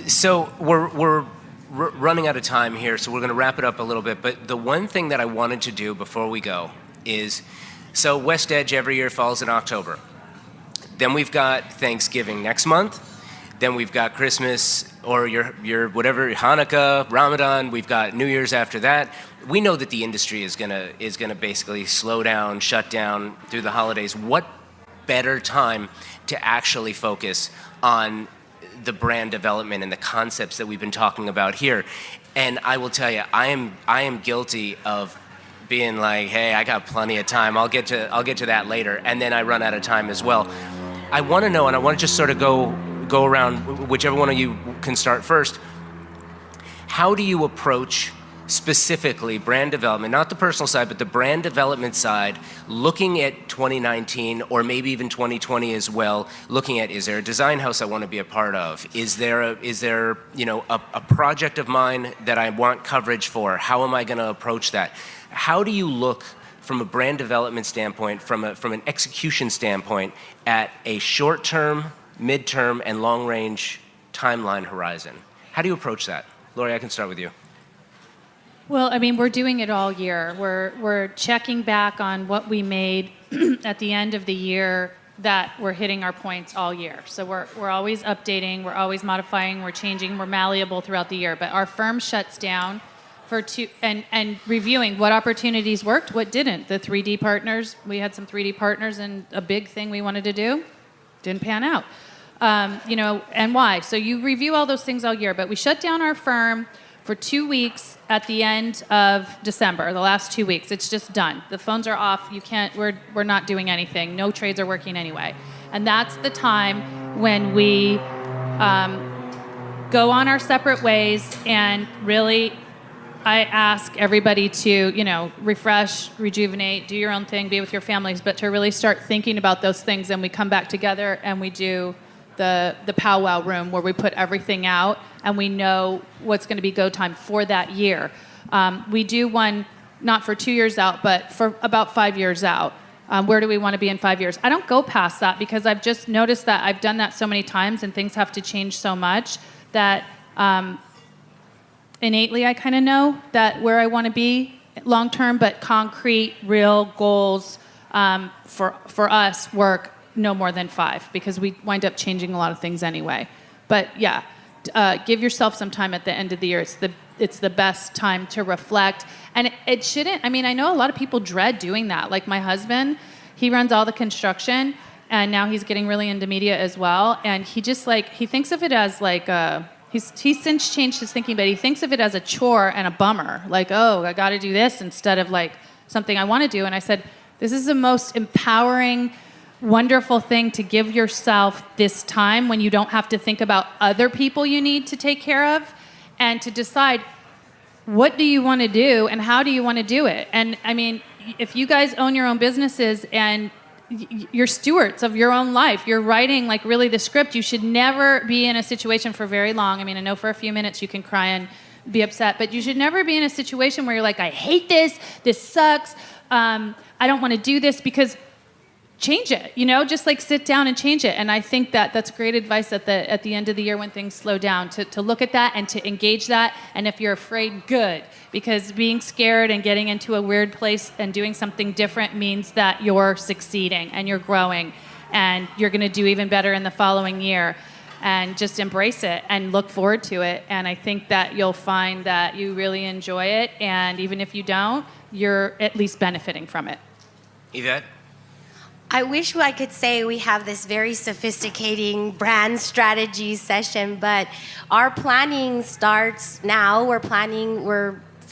So we're running out of time here, so we're going to wrap it up a little bit. But the one thing that I wanted to do before we go is, so WestEdge every year falls in October. Then we've got Thanksgiving next month. Then we've got Christmas, or your whatever, Hanukkah, Ramadan. We've got New Year's after that. We know that the industry is gonna basically slow down, shut down through the holidays. What better time to actually focus on the brand development and the concepts that we've been talking about here? And I will tell you, I am guilty of being like, hey, I got plenty of time. I'll get to that later, and then I run out of time as well. I want to know, and I want to just sort of go around, whichever one of you can start first. How do you approach specifically brand development, not the personal side, but the brand development side, looking at 2019 or maybe even 2020 as well, looking at, is there a design house I want to be a part of? Is there a project of mine that I want coverage for? How am I going to approach that? How do you look from a brand development standpoint, from an execution standpoint, at a short-term, mid-term, and long-range timeline horizon? How do you approach that? Lori, I can start with you. Well, I mean, we're doing it all year. We're checking back on what we made at the end of the year, that we're hitting our points all year. So we're always updating, we're always modifying, we're changing, we're malleable throughout the year. But our firm shuts down and reviewing what opportunities worked, what didn't. The 3D partners, we had some 3D partners, and a big thing we wanted to do didn't pan out. And why? So you review all those things all year. But we shut down our firm for 2 weeks at the end of December, the last 2 weeks. It's just done. The phones are off. We're not doing anything. No trades are working anyway. And that's the time when we go on our separate ways, and really, I ask everybody to, refresh, rejuvenate, do your own thing, be with your families, but to really start thinking about those things. And we come back together and we do the powwow room, where we put everything out and we know what's going to be go time for that year. We do one not for 2 years out, but for about 5 years out. Where do we want to be in 5 years? I don't go past that, because I've just noticed that I've done that so many times, and things have to change so much that innately I kind of know that where I want to be long term, but concrete, real goals for us work no more than 5, because we wind up changing a lot of things anyway. But yeah, give yourself some time at the end of the year. It's the best time to reflect. And it shouldn't, I know a lot of people dread doing that. Like my husband, he runs all the construction, and now he's getting really into media as well. And he just he thinks of it as he's since changed his thinking, but he thinks of it as a chore and a bummer. Like, oh, I got to do this instead of something I want to do. And I said, this is the most empowering, wonderful thing to give yourself this time, when you don't have to think about other people you need to take care of, and to decide, what do you want to do and how do you want to do it? And if you guys own your own businesses and you're stewards of your own life, you're writing really the script, you should never be in a situation for very long. I know for a few minutes you can cry and be upset, but you should never be in a situation where you're like, I hate this sucks, I don't want to do this, because change it, just sit down and change it. And I think that's great advice at the end of the year, when things slow down, to look at that and to engage that. And if you're afraid, good, because being scared and getting into a weird place and doing something different means that you're succeeding and you're growing, and you're going to do even better in the following year. And just embrace it and look forward to it. And I think that you'll find that you really enjoy it, and even if you don't, you're at least benefiting from it. Yvette? I wish I could say we have this very sophisticating brand strategy session, but our planning starts now. We're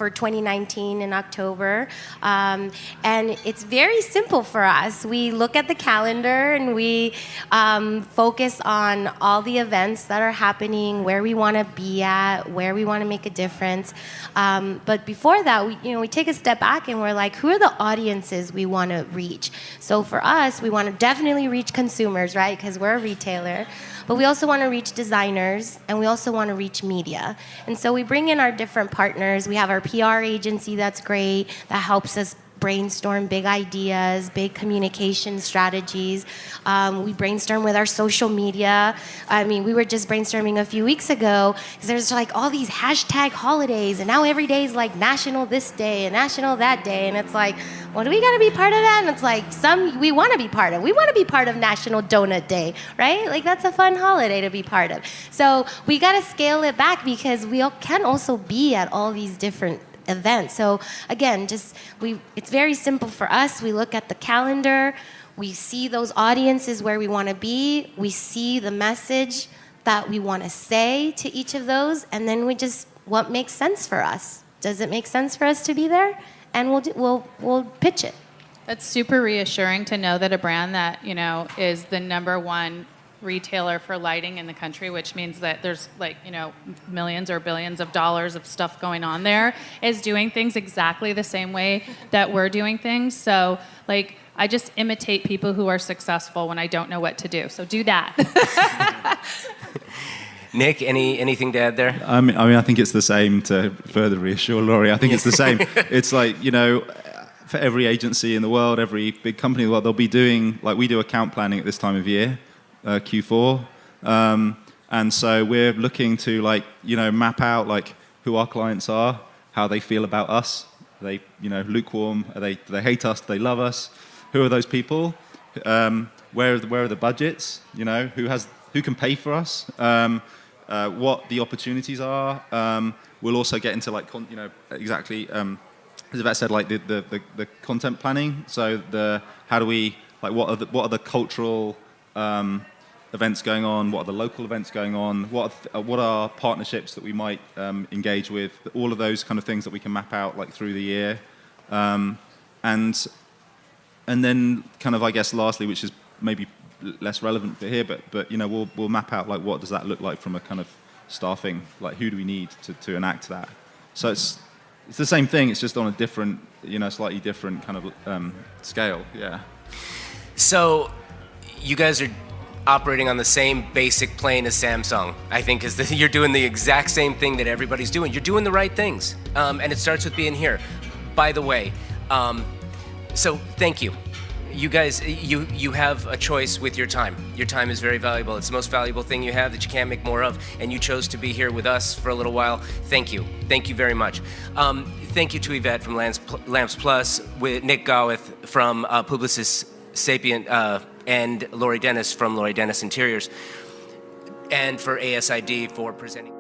for 2019 in October. And it's very simple for us. We look at the calendar and we focus on all the events that are happening, where we want to be at, where we want to make a difference. But before that, we take a step back and we're like, who are the audiences we want to reach? So for us, we want to definitely reach consumers, right? Because we're a retailer. But we also want to reach designers, and we also want to reach media. And so we bring in our different partners. We have our PR agency that's great, that helps us brainstorm big ideas, big communication strategies. We brainstorm with our social media. I mean, we were just brainstorming a few weeks ago because there's like all these hashtag holidays, and now every day is like national this day and national that day, and it's like, well, do we got to be part of that? And it's like, we want to be part of. We want to be part of National Donut Day, right? Like, that's a fun holiday to be part of. So we got to scale it back because we can also be at all these different events. So again, it's very simple for us. We look at the calendar, we see those audiences where we want to be, we see the message that we want to say to each of those, and then what makes sense for us. Does it make sense for us to be there? And we'll pitch it. That's super reassuring to know that a brand that, is the number one retailer for lighting in the country, which means that there's millions or billions of dollars of stuff going on there, is doing things exactly the same way that we're doing things. So I just imitate people who are successful when I don't know what to do. So do that. Nick, anything to add there? I mean, I think it's the same, to further reassure Laurie. I think it's the same. It's like, for every agency in the world, every big company in the world, they'll be doing, we do account planning at this time of year, Q4. And so we're looking to map out who our clients are, how they feel about us. Are they, lukewarm? Do they hate us? Do they love us? Who are those people? Where are the budgets? Who can pay for us? What the opportunities are. We'll also get into exactly as Yvette said, the content planning. So how do we what are the cultural events going on? What are the local events going on? What are partnerships that we might engage with? All of those kind of things that we can map out through the year, and then kind of, I guess, lastly, which is maybe less relevant for here, but we'll map out what does that look like from a kind of staffing, who do we need to enact that. So it's the same thing, it's just on a different, slightly different kind of scale. Yeah. So you guys are operating on the same basic plane as Samsung, I think, is you're doing the exact same thing that everybody's doing. You're doing the right things, and it starts with being here. By the way, so thank you. You guys, you have a choice with your time. Your time is very valuable. It's the most valuable thing you have that you can't make more of, and you chose to be here with us for a little while. Thank you. Thank you very much. Thank you to Yvette from Lamps Plus, with Nick Gawith from Publicis Sapient, and Laurie Dennis from Laurie Dennis Interiors, and for ASID for presenting.